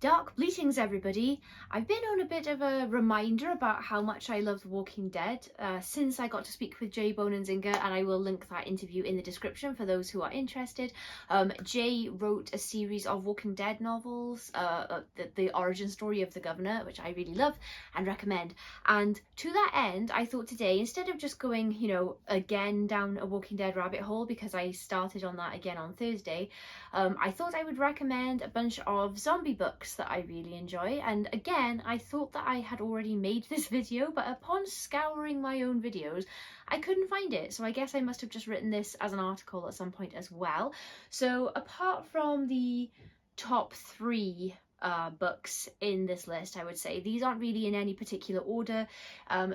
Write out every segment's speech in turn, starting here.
Dark bleatings, everybody. I've been on a bit of a reminder about how much I love The Walking Dead since I got to speak with Bonansinga, and I will link that interview in the description for those who are interested. Jay wrote a series of Walking Dead novels, the origin story of the governor, which I really love and recommend. And to that end, I thought today, instead of just going, again down a Walking Dead rabbit hole, because I started on that again on Thursday, I thought I would recommend a bunch of zombie books that I really enjoy. And again, I thought that I had already made this video, but upon scouring my own videos, I couldn't find it. So I guess I must have just written this as an article at some point as well. So apart from the top three books in this list, I would say these aren't really in any particular order.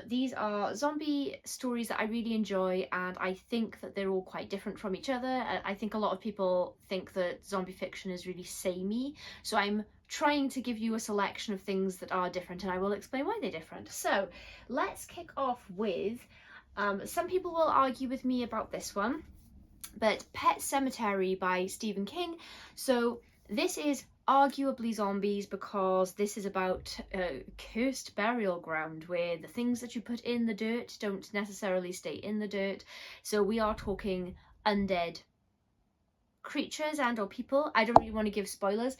These are zombie stories that I really enjoy, and I think that they're all quite different from each other. I think a lot of people think that zombie fiction is really samey, so I'm trying to give you a selection of things that are different, and I will explain why they're different. So let's kick off with some people will argue with me about this one, but Pet Sematary by Stephen King. So this is arguably zombies because this is about a cursed burial ground where the things that you put in the dirt don't necessarily stay in the dirt. So we are talking undead creatures and or people. I don't really want to give spoilers.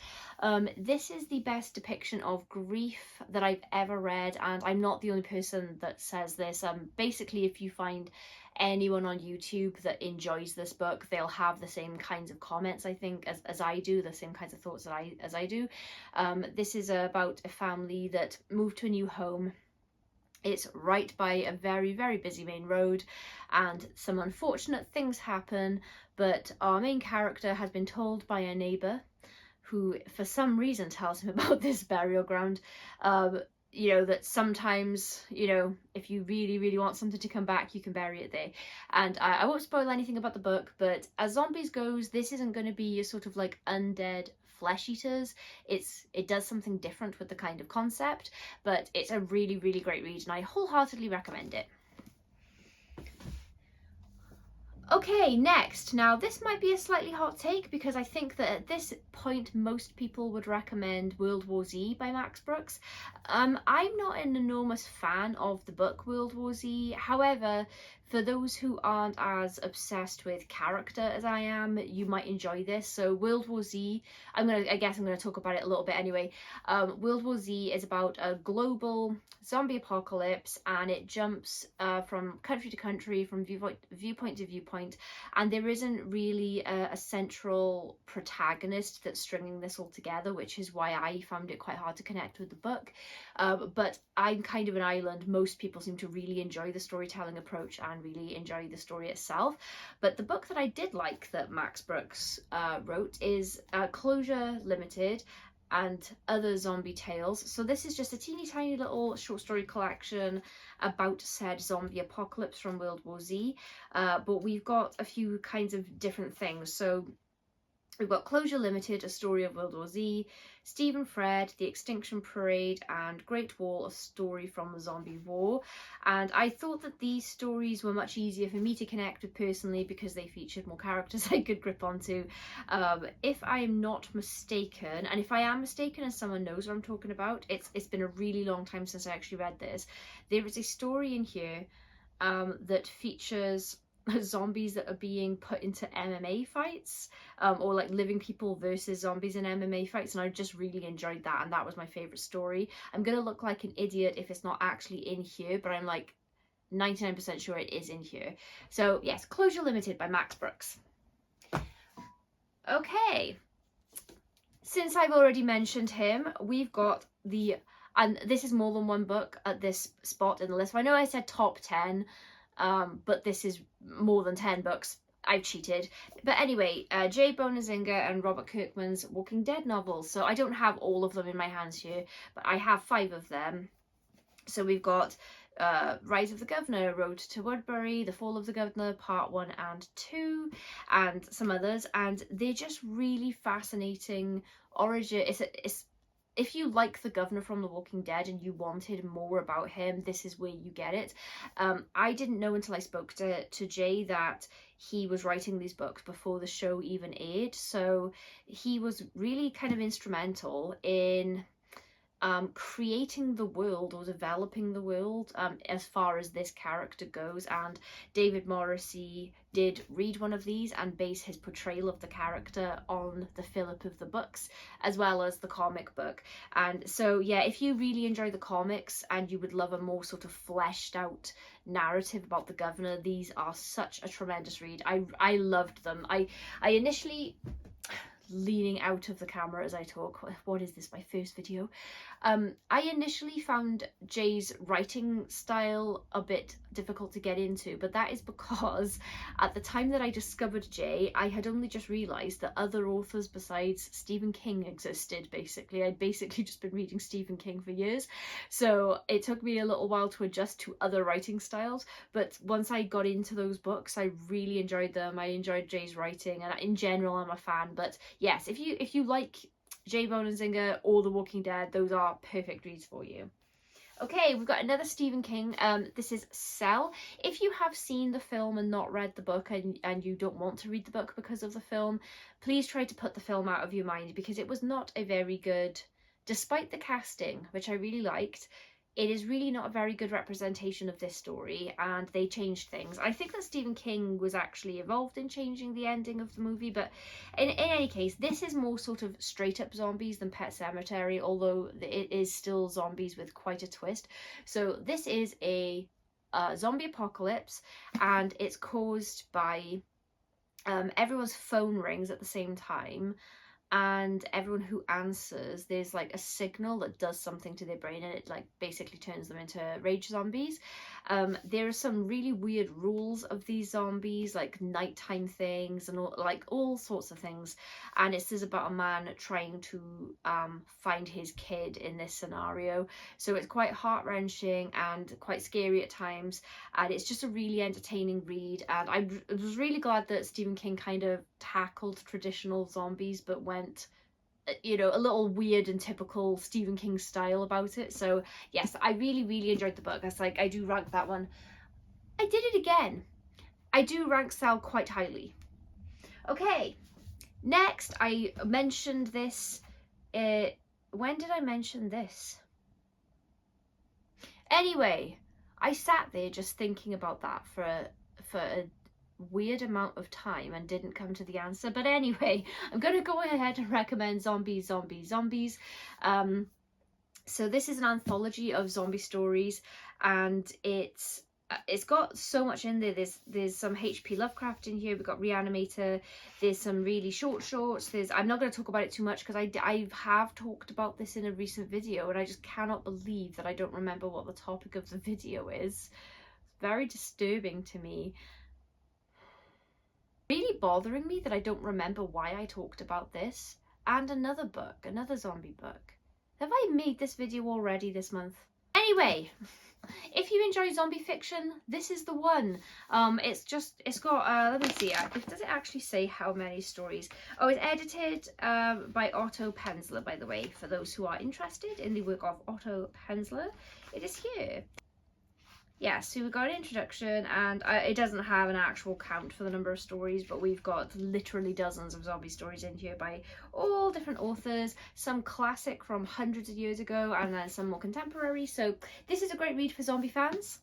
This is the best depiction of grief that I've ever read, and I'm not the only person that says this. Basically, if you find anyone on YouTube that enjoys this book, they'll have the same kinds of comments, I think, as I do, the same kinds of thoughts that I do. This is about a family that moved to a new home. It's right by a very, very busy main road, and some unfortunate things happen, but our main character has been told by a neighbour, who for some reason tells him about this burial ground, that sometimes, if you really, really want something to come back, you can bury it there. And I won't spoil anything about the book, but as zombies goes, this isn't going to be a sort of like undead flesh eaters. It does something different with the kind of concept, but it's a really, really great read, and I wholeheartedly recommend it. Okay, next. Now, this might be a slightly hot take because I think that at this point most people would recommend World War Z by Max Brooks. I'm not an enormous fan of the book World War Z. However, for those who aren't as obsessed with character as I am, you might enjoy this. So World War Z, I guess I'm gonna talk about it a little bit anyway. World War Z is about a global zombie apocalypse, and it jumps from country to country, from viewpoint to viewpoint, and there isn't really a central protagonist that's stringing this all together, which is why I found it quite hard to connect with the book. But I'm kind of an island. Most people seem to really enjoy the storytelling approach and really enjoy the story itself. But the book that I did like that Max Brooks wrote is Closure Limited and Other Zombie Tales. So this is just a teeny tiny little short story collection about said zombie apocalypse from World War Z, but we've got a few kinds of different things. So we've got Closure Limited, A Story of World War Z, Stephen Fred, The Extinction Parade, and Great Wall, A Story from the Zombie War. And I thought that these stories were much easier for me to connect with personally because they featured more characters I could grip onto. If I'm not mistaken, and if I am mistaken and someone knows what I'm talking about, it's been a really long time since I actually read this. There is a story in here that features zombies that are being put into MMA fights, or like living people versus zombies in MMA fights, and I just really enjoyed that, and that was my favorite story. I'm gonna look like an idiot if it's not actually in here, but I'm like 99% sure it is in here. So yes, Closure Limited by Max Brooks. Okay, since I've already mentioned him, we've got and this is more than one book at this spot in the list. I know I said top 10, but this is more than 10 books. I've cheated. But anyway, Jay Bonansinga and Robert Kirkman's Walking Dead novels. So I don't have all of them in my hands here, but I have 5 of them. So we've got Rise of the Governor, Road to Woodbury, The Fall of the Governor, Part 1 and 2, and some others. And they're just really fascinating origin. If you like the governor from The Walking Dead and you wanted more about him, this is where you get it. I didn't know until I spoke to Jay that he was writing these books before the show even aired, so he was really kind of instrumental in creating the world, or developing the world, as far as this character goes. And David Morrissey did read one of these and base his portrayal of the character on the Philip of the books, as well as the comic book. And so yeah, if you really enjoy the comics and you would love a more sort of fleshed out narrative about the governor, these are such a tremendous read. I loved them. I initially, leaning out of the camera as I talk, what is this, my first video? I initially found Jay's writing style a bit difficult to get into, but that is because at the time that I discovered Jay, I had only just realised that other authors besides Stephen King existed, basically. I'd basically just been reading Stephen King for years, so it took me a little while to adjust to other writing styles, but once I got into those books, I really enjoyed them. I enjoyed Jay's writing, and in general I'm a fan. But yes, if you like J. Bonansinga or The Walking Dead, those are perfect reads for you. Okay, we've got another Stephen King. This is Cell. If you have seen the film and not read the book, and you don't want to read the book because of the film, please try to put the film out of your mind, because it was not a very good, despite the casting, which I really liked, it is really not a very good representation of this story, and they changed things. I think that Stephen King was actually involved in changing the ending of the movie, but in any case, this is more sort of straight up zombies than Pet Sematary, although it is still zombies with quite a twist. So this is a zombie apocalypse, and it's caused by everyone's phone rings at the same time, and everyone who answers, there's like a signal that does something to their brain, and it like basically turns them into rage zombies. There are some really weird rules of these zombies, like nighttime things and all sorts of things, and it says about a man trying to find his kid in this scenario. So it's quite heart-wrenching and quite scary at times, and it's just a really entertaining read. And I was really glad that Stephen King kind of tackled traditional zombies but went, you know, a little weird and typical Stephen King style about it. So yes, I really enjoyed the book. I do rank that one. I did it again. I do rank Cell quite highly. Okay, next, I mentioned this, when did I mention this? Anyway, I sat there just thinking about that for a weird amount of time and didn't come to the answer. But anyway, I'm gonna go ahead and recommend Zombies. So this is an anthology of zombie stories, and it's got so much in there. There's some H.P. Lovecraft in here. We've got Reanimator. There's some really short shorts. I'm not going to talk about it too much because I have talked about this in a recent video, and I just cannot believe that I don't remember what the topic of the video is. It's very disturbing to me. Really bothering me that I don't remember why I talked about this. And another book, another zombie book. Have I made this video already this month? Anyway, if you enjoy zombie fiction, this is the one. It's got, let me see, does it actually say how many stories? Oh, it's edited by Otto Penzler, by the way, for those who are interested in the work of Otto Penzler. It is here. Yeah, so we've got an introduction, and it doesn't have an actual count for the number of stories, but we've got literally dozens of zombie stories in here by all different authors, some classic from hundreds of years ago, and then some more contemporary. So this is a great read for zombie fans.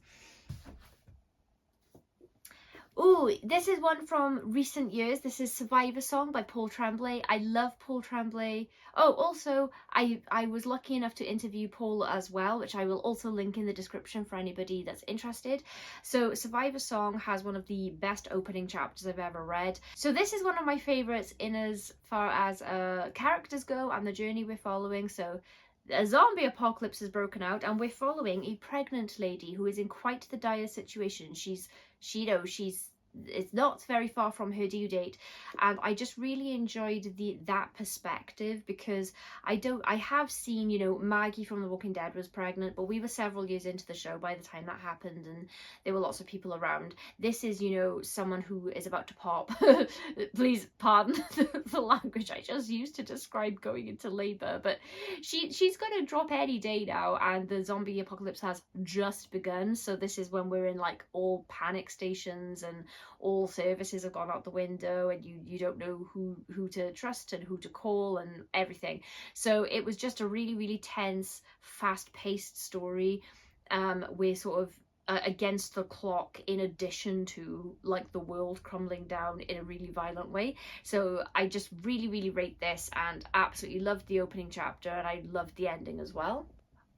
Ooh, this is one from recent years. This is Survivor Song by Paul Tremblay. I love Paul Tremblay. Oh, also, I was lucky enough to interview Paul as well, which I will also link in the description for anybody that's interested. So Survivor Song has one of the best opening chapters I've ever read. So this is one of my favourites in as far as characters go and the journey we're following. So a zombie apocalypse has broken out, and we're following a pregnant lady who is in quite the dire situation. It's not very far from her due date, and I just really enjoyed that perspective, because I have seen, you know, Maggie from The Walking Dead was pregnant, but we were several years into the show by the time that happened, and there were lots of people around. This is, you know, someone who is about to pop. Please pardon the language I just used to describe going into labor, but she's going to drop any day now, and the zombie apocalypse has just begun. So this is when we're in like all panic stations and all services have gone out the window, and you don't know who to trust and who to call and everything. So it was just a really, really tense, fast-paced story. We're sort of against the clock, in addition to like the world crumbling down in a really violent way. So I just really, really rate this, and absolutely loved the opening chapter, and I loved the ending as well.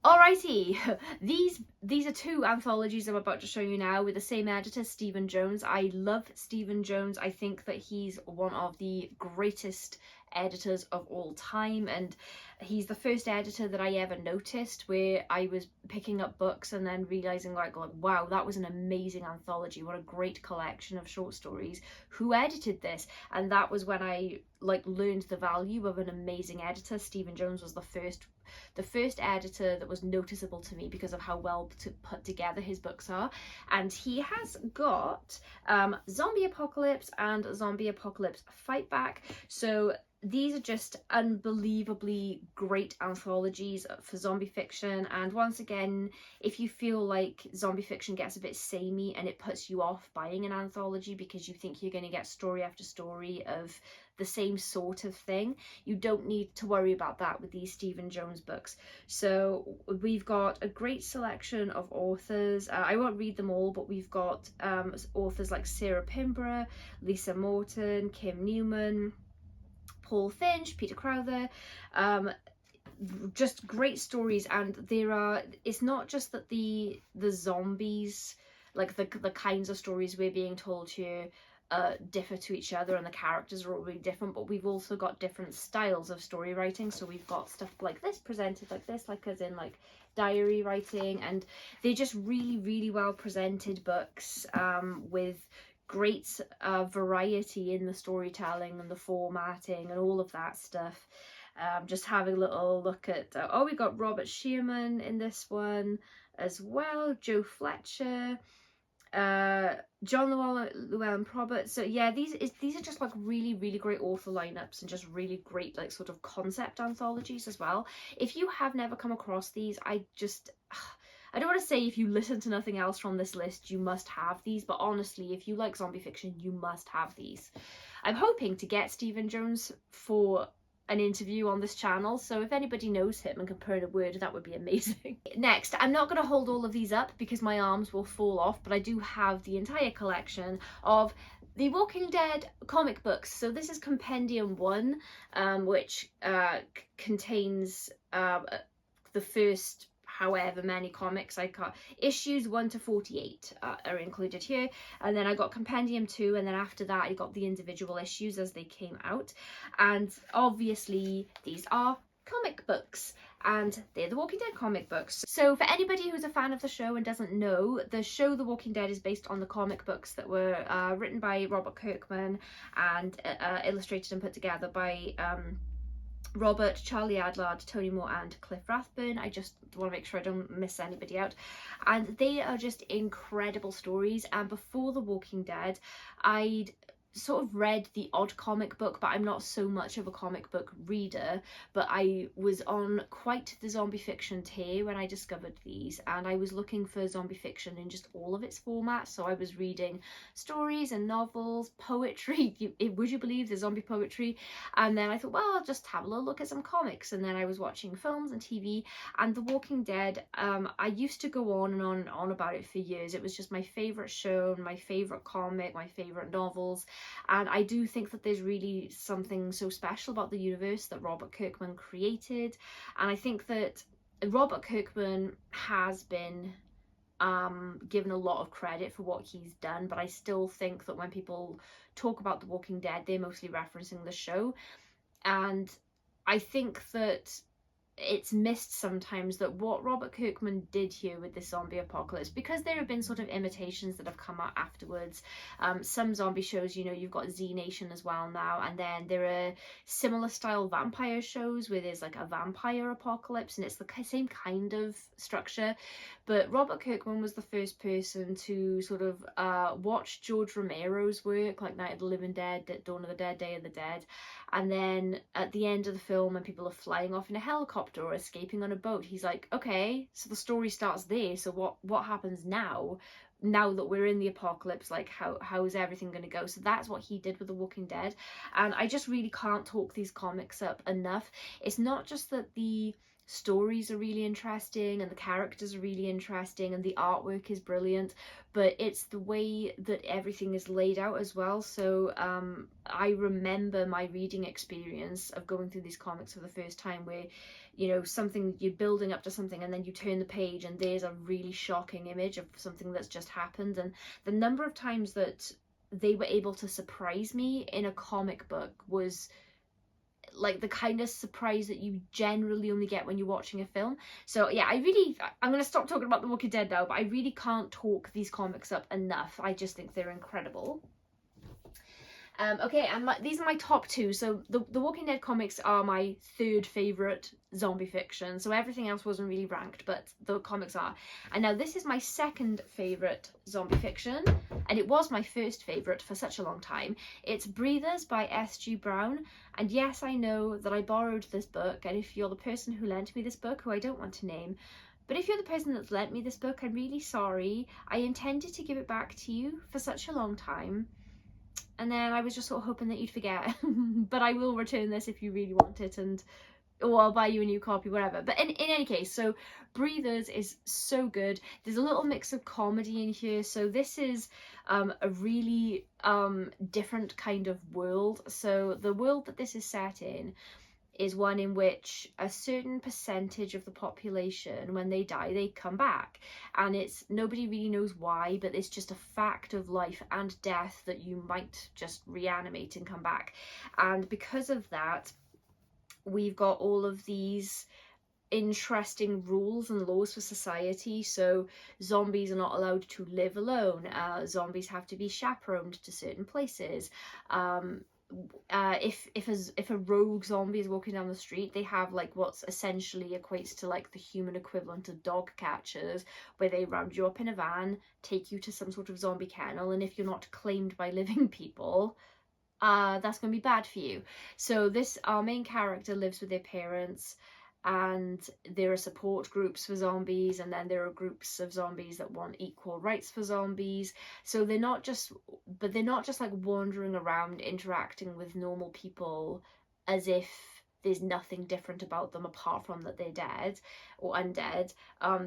Alrighty, these are two anthologies I'm about to show you now with the same editor, Stephen Jones. I love Stephen Jones. I think that he's one of the greatest editors of all time, and he's the first editor that I ever noticed where I was picking up books and then realizing like wow, that was an amazing anthology, what a great collection of short stories, who edited this? And that was when I like learned the value of an amazing editor. Stephen Jones was the first editor that was noticeable to me because of how well put together his books are. And he has got Zombie Apocalypse and Zombie Apocalypse Fight Back. So these are just unbelievably great anthologies for zombie fiction. And once again, if you feel like zombie fiction gets a bit samey and it puts you off buying an anthology because you think you're going to get story after story of the same sort of thing, you don't need to worry about that with these Stephen Jones books. So we've got a great selection of authors. I won't read them all, but we've got authors like Sarah Pinborough, Lisa Morton, Kim Newman, Paul Finch, Peter Crowther, just great stories. And it's not just that the zombies, like the kinds of stories we're being told here, differ to each other, and the characters are all really different, but we've also got different styles of story writing. So we've got stuff like this presented like this, like as in like diary writing, and they're just really, really well presented books with great variety in the storytelling and the formatting and all of that stuff. Just having a little look at oh, we got Robert Shearman in this one as well, Joe Fletcher, John Llewellyn Probert. So yeah, these are just like really, really great author lineups, and just really great like sort of concept anthologies as well. If you have never come across these, I don't want to say if you listen to nothing else from this list you must have these, but honestly, if you like zombie fiction, you must have these. I'm hoping to get Stephen Jones for an interview on this channel, so if anybody knows him and can put in a word, that would be amazing. Next, I'm not going to hold all of these up because my arms will fall off, but I do have the entire collection of the Walking Dead comic books. So this is Compendium 1, which contains the first however many comics. Issues 1 to 48 are included here, and then I got Compendium 2, and then after that I got the individual issues as they came out. And obviously these are comic books, and they're the Walking Dead comic books. So for anybody who's a fan of the show and doesn't know, the show The Walking Dead is based on the comic books that were written by Robert Kirkman and illustrated and put together by Robert, Charlie Adlard, Tony Moore and Cliff Rathburn. I just want to make sure I don't miss anybody out. And they are just incredible stories. And before The Walking Dead, I'd sort of read the odd comic book, but I'm not so much of a comic book reader. But I was on quite the zombie fiction tear when I discovered these, and I was looking for zombie fiction in just all of its formats. So I was reading stories and novels, poetry, would you believe the zombie poetry? And then I thought, well, I'll just have a little look at some comics. And then I was watching films and TV, and The Walking Dead, I used to go on and on and on about it for years. It was just my favourite show, my favourite comic, my favourite novels. And I do think that there's really something so special about the universe that Robert Kirkman created. And I think that Robert Kirkman has been given a lot of credit for what he's done, but I still think that when people talk about The Walking Dead, they're mostly referencing the show. And I think that it's missed sometimes that what Robert Kirkman did here with this zombie apocalypse, because there have been sort of imitations that have come out afterwards. Some zombie shows, you know, you've got Z Nation as well now, and then there are similar style vampire shows where there's like a vampire apocalypse, and it's the same kind of structure. But Robert Kirkman was the first person to sort of watch George Romero's work, like Night of the Living Dead, Dawn of the Dead, Day of the Dead, and then at the end of the film when people are flying off in a helicopter or escaping on a boat, he's like, okay, so the story starts there, so what happens now? now that we're in the apocalypse, like how is everything going to go? So that's what he did with The Walking Dead, and I just really can't talk these comics up enough. It's not just that the stories are really interesting and the characters are really interesting and the artwork is brilliant, but it's the way that everything is laid out as well. So I remember my reading experience of going through these comics for the first time, where you know, something, you're building up to something and then you turn the page and there's a really shocking image of something that's just happened. And the number of times that they were able to surprise me in a comic book was like the kind of surprise that you generally only get when you're watching a film. So yeah, I'm gonna stop talking about The Walking Dead now, but I really can't talk these comics up enough. I just think they're incredible. Okay, and these are my top two. So the Walking Dead comics are my third favourite zombie fiction. So everything else wasn't really ranked, but the comics are. And now this is my second favourite zombie fiction, and it was my first favourite for such a long time. It's Breathers by S.G. Brown. And yes, I know that I borrowed this book, and if you're the person who lent me this book, who I don't want to name, but if you're the person that's lent me this book, I'm really sorry. I intended to give it back to you for such a long time, and then I was just sort of hoping that you'd forget. But I will return this if you really want it, and or I'll buy you a new copy, whatever. But in any case, so Breathers is so good. There's a little mix of comedy in here. So this is a really different kind of world. So the world that this is set in is one in which a certain percentage of the population, when they die, they come back, and it's nobody really knows why, but it's just a fact of life and death that you might just reanimate and come back. And because of that, we've got all of these interesting rules and laws for society. So zombies are not allowed to live alone. Zombies have to be chaperoned to certain places. If a rogue zombie is walking down the street, they have like what's essentially equates to like the human equivalent of dog catchers, where they round you up in a van, take you to some sort of zombie kennel, and if you're not claimed by living people, that's going to be bad for you. So our main character lives with their parents, and there are support groups for zombies, and then there are groups of zombies that want equal rights for zombies. So they're not just like wandering around interacting with normal people as if there's nothing different about them apart from that they're dead or undead.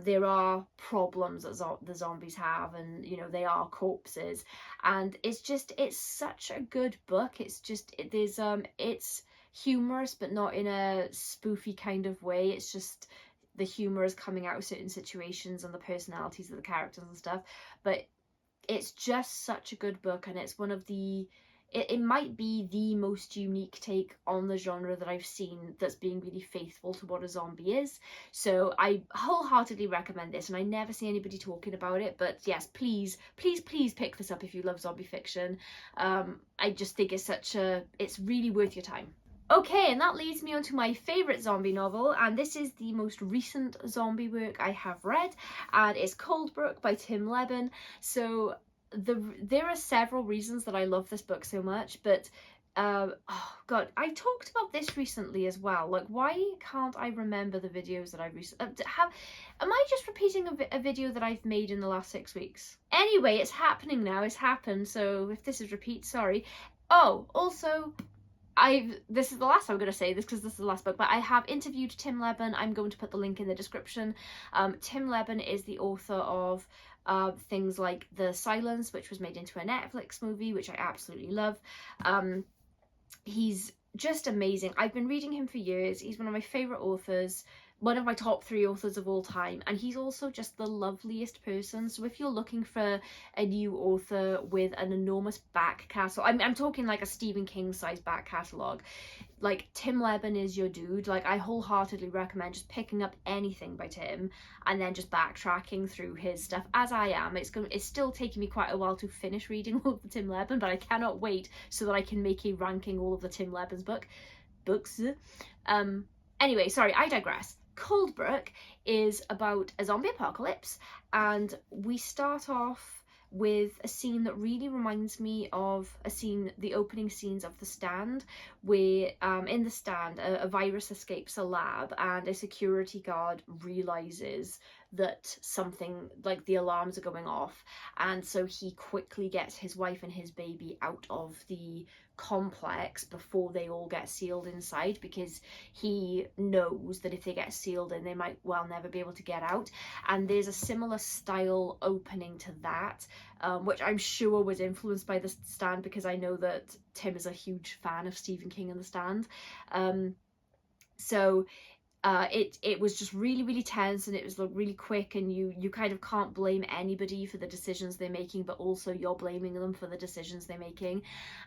There are problems that the zombies have, and you know, they are corpses, and it's such a good book. It's humorous, but not in a spoofy kind of way. It's just the humor is coming out of certain situations and the personalities of the characters and stuff. But it's just such a good book, and it's one of it might be the most unique take on the genre that I've seen that's being really faithful to what a zombie is. So I wholeheartedly recommend this, and I never see anybody talking about it. But yes, please pick this up if you love zombie fiction. I just think it's really worth your time. Okay, and that leads me on to my favourite zombie novel, and this is the most recent zombie work I have read, and it's Coldbrook by Tim Lebbon. So there are several reasons that I love this book so much, but oh god, I talked about this recently as well. Like, why can't I remember the videos that I've recently am I just repeating a video that I've made in the last 6 weeks? Anyway, it's happening now. It's happened, so if this is repeat, sorry. Oh, also, this is the last time I'm going to say this because this is the last book, but I have interviewed Tim Lebbon. I'm going to put the link in the description. Tim Lebbon is the author of things like The Silence, which was made into a Netflix movie, which I absolutely love. He's just amazing. I've been reading him for years. He's one of my favourite authors, one of my top 3 authors of all time, and he's also just the loveliest person. So if you're looking for a new author with an enormous back catalogue, I'm talking like a Stephen King size back catalogue, like Tim Lebbon is your dude. Like, I wholeheartedly recommend just picking up anything by Tim and then just backtracking through his stuff, as I am. It's still taking me quite a while to finish reading all of the Tim Lebbon, but I cannot wait so that I can make a ranking all of the Tim Lebbon's books. Anyway, sorry, I digress. Coldbrook is about a zombie apocalypse, and we start off with a scene that really reminds me of the opening scenes of The Stand, where in The Stand a virus escapes a lab and a security guard realizes that something, like the alarms are going off, and so he quickly gets his wife and his baby out of the complex before they all get sealed inside, because he knows that if they get sealed in, they might well never be able to get out. And there's a similar style opening to that, which I'm sure was influenced by The Stand, because I know that Tim is a huge fan of Stephen King and The Stand. So it was just really tense, and it was like really quick, and you kind of can't blame anybody for the decisions they're making, but also you're blaming them for the decisions they're making.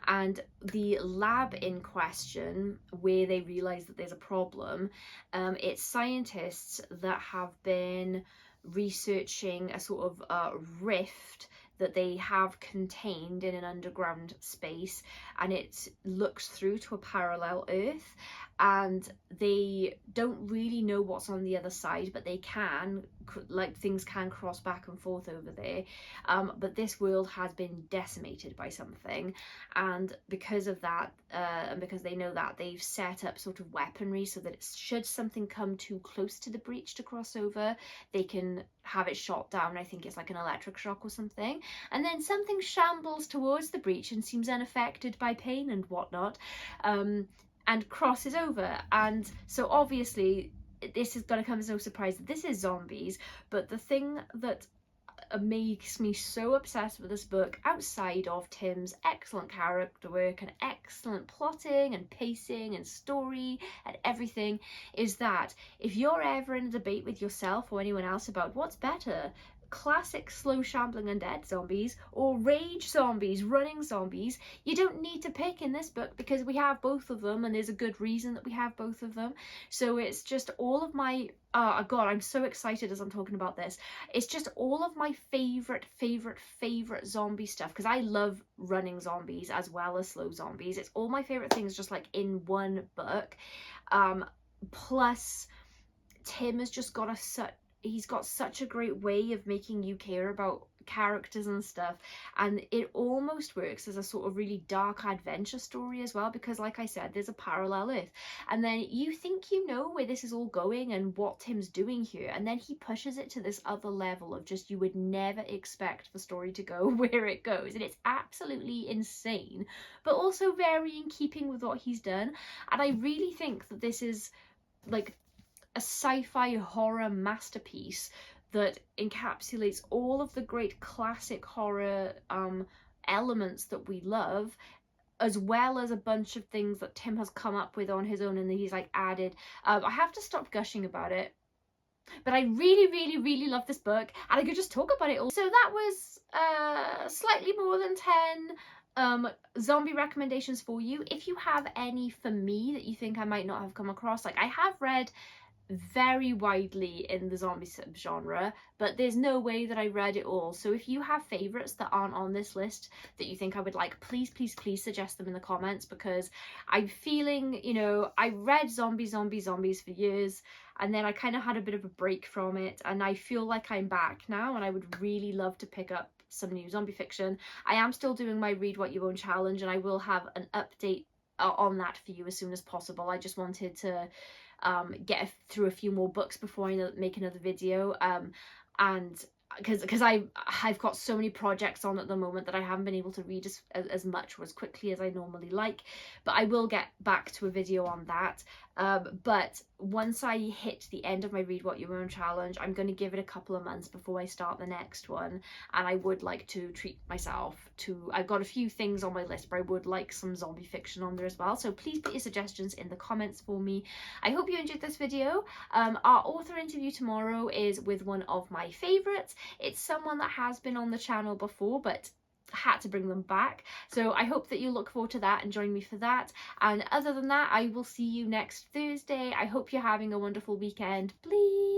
And the lab in question, where they realize that there's a problem, it's scientists that have been researching a sort of rift that they have contained in an underground space, and it looks through to a parallel Earth, and they don't really know what's on the other side, but they can, like, things can cross back and forth over there, but this world has been decimated by something, and because of that, and because they know that, they've set up sort of weaponry so that should something come too close to the breach to cross over, they can have it shot down. I think it's like an electric shock or something, and then something shambles towards the breach and seems unaffected by pain and whatnot, and crosses over. And so obviously this is going to come as no surprise that this is zombies, but the thing that makes me so obsessed with this book, outside of Tim's excellent character work and excellent plotting and pacing and story and everything, is that if you're ever in a debate with yourself or anyone else about what's better, classic slow shambling undead zombies or rage zombies, running zombies, you don't need to pick in this book, because we have both of them, and there's a good reason that we have both of them. So it's just all of my God, I'm so excited as I'm talking about this. It's just all of my favorite zombie stuff, because I love running zombies as well as slow zombies. It's all my favorite things just like in one book. Plus Tim has just got he's got such a great way of making you care about characters and stuff, and it almost works as a sort of really dark adventure story as well, because like I said, there's a parallel Earth, and then you think you know where this is all going and what Tim's doing here, and then he pushes it to this other level of just, you would never expect the story to go where it goes, and it's absolutely insane, but also very in keeping with what he's done. And I really think that this is like a sci-fi horror masterpiece that encapsulates all of the great classic horror elements that we love, as well as a bunch of things that Tim has come up with on his own and that he's like added. I have to stop gushing about it, but I really love this book, and I could just talk about it all. So that was slightly more than 10 zombie recommendations for you. If you have any for me that you think I might not have come across, like I have read very widely in the zombie subgenre, but there's no way that I read it all. So if you have favorites that aren't on this list that you think I would like, please suggest them in the comments, because I'm feeling, you know, I read zombies for years, and then I kind of had a bit of a break from it, and I feel like I'm back now, and I would really love to pick up some new zombie fiction. I am still doing my Read What You Own challenge, and I will have an update on that for you as soon as possible. I just wanted to get through a few more books before I make another video, and because I've got so many projects on at the moment that I haven't been able to read as much or as quickly as I normally like, but I will get back to a video on that. But once I hit the end of my Read What You Own challenge, I'm going to give it a couple of months before I start the next one, and I would like to treat myself to, I've got a few things on my list, but I would like some zombie fiction on there as well, so please put your suggestions in the comments for me. I hope you enjoyed this video. Our author interview tomorrow is with one of my favourites. It's someone that has been on the channel before, but had to bring them back, so I hope that you look forward to that and join me for that. And other than that, I will see you next Thursday. I hope you're having a wonderful weekend. Please.